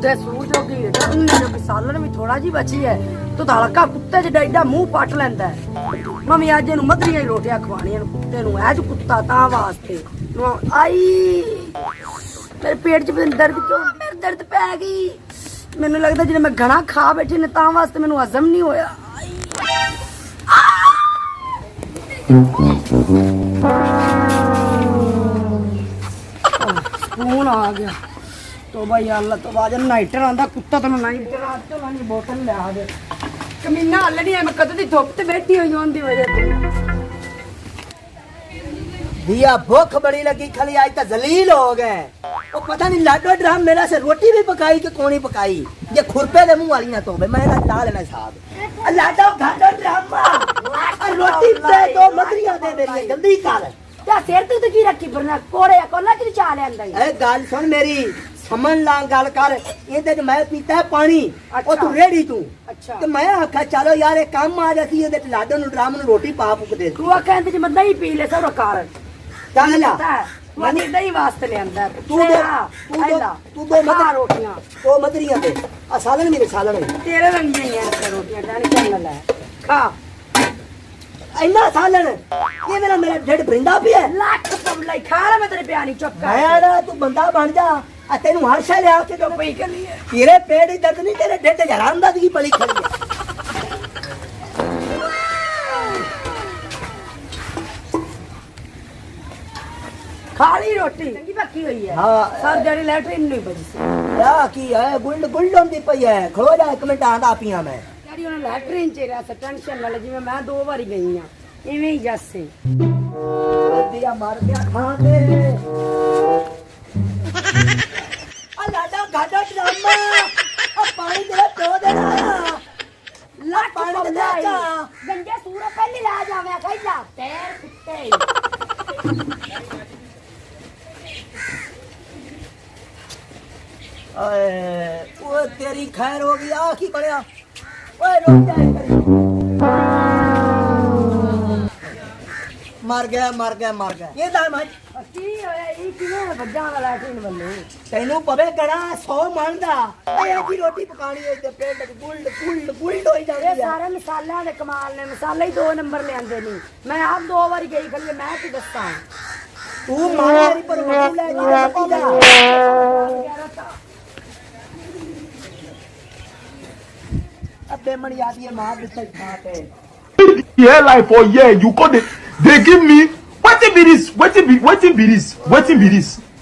ते सूजोगी जो सालन भी थोड़ा जी बची है तो हल्का कुत्ते च एडा मुंह पट लैंदा है मम्मी अज इहनूं मधरियां ही रोटियां खवाणियां कुत्ते नूं ऐ जो कुत्ता तां वास्ते आई मेरे पेट च दर्द क्यों मेरे दर्द पै गई मैनूं लगदा जिवें मैं घना खा बैठी ने तां वास्ते मैनूं हजम नहीं होया खून आ गया तो भाई अल्लाह तो बाद नाइटर आंदा कुत्ता तो नाइटर आ तो नहीं बोतल ले आ दे कमीना हल नहीं है मैं कद दी धुप ते बैठी हुई हों दी वजह से दिया भूख बड़ी लगी खाली आज तक जलील हो गए वो पता नहीं लाडो ड्राम मेरा से रोटी भी पकाई कि कौन ही पकाई ये खुरपे दे मुंह वाली ना तो मैं ना ला लेना साहब लाडो घाटो ड्रामा और रोटी पे दो मदरियां दे मेरी जल्दी कर क्या सिर तू तो की रखी फिरना कोड़े कोला की चाल है अंदर ए गाल सुन मेरी समझ ला गल कर ये ते मैं पीता है पानी ओ तू रेडी तू अच्छा ते मैं आखा चलो यार एक काम आ जाती है ते लाडो नु ड्राम नु रोटी पा पुक दे तू कहंदे जे मैं दही पी ले सब कारण चल ला मनी दही वास्ते ले अंदर तू दो मदर रोटियां दो मदरियां दे आ सालन मेरे सालन तेरे रंग नहीं है रोटियां जाने चल ले खा इन्ना सालन ये मेरा ढिड भरिंदा भी है लाख पबलाई खा ले मैं तेरे प्यानी चुप कर मैं ना तू बंदा बन जा आ तेनू हर शे लिया के तो पई कर लिए तेरे पेट ही दर्द नहीं तेरे ढिड हरामदा की पली खड़ी है खाली रोटी चंगी पक्की हुई है हां सब जड़ी लैट्रिन नहीं बजी या की है गुल्ड गुल्ड होंदी पई है खलो जा एक मिनट आंदा पिया मैं जड़ी उन्हें लैट्रिन च रहा टेंशन ना जिवें मैं 2 बारी गई हां इवें ही जैसे दिया मार दिया खा दे लाडा गाडा ड्रामा आ पानी तेरा तो दे रहा लाख पानी दे जा गंजे सूरा पहले ला जावे खैला पैर कुत्ते ओए तेरी खैर हो गई आ की बनया ओए रुक जा मर गया ये दाल मैं की होया ई किवें वज्जा वाला लैट्रिन बल्ले तैनू पवे कड़ा 100 मानदा ए की रोटी पकानी है ते पेट गुल्ड होई जांदी ये है सारे मसालियां दे कमाल ने मसाले ही 2 नंबर ले आंदे नहीं मैं आप 2 बारी गई खली मैं की दस्तां तू मार मेरी पर रोटी ले जा अब बेमन याद ये मार बिस्तर खाते yeah like for yeah you got it they give me wetin be this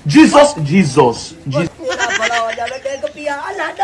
Jesus तेरा बड़ा हो जावे डेग पिया लाडो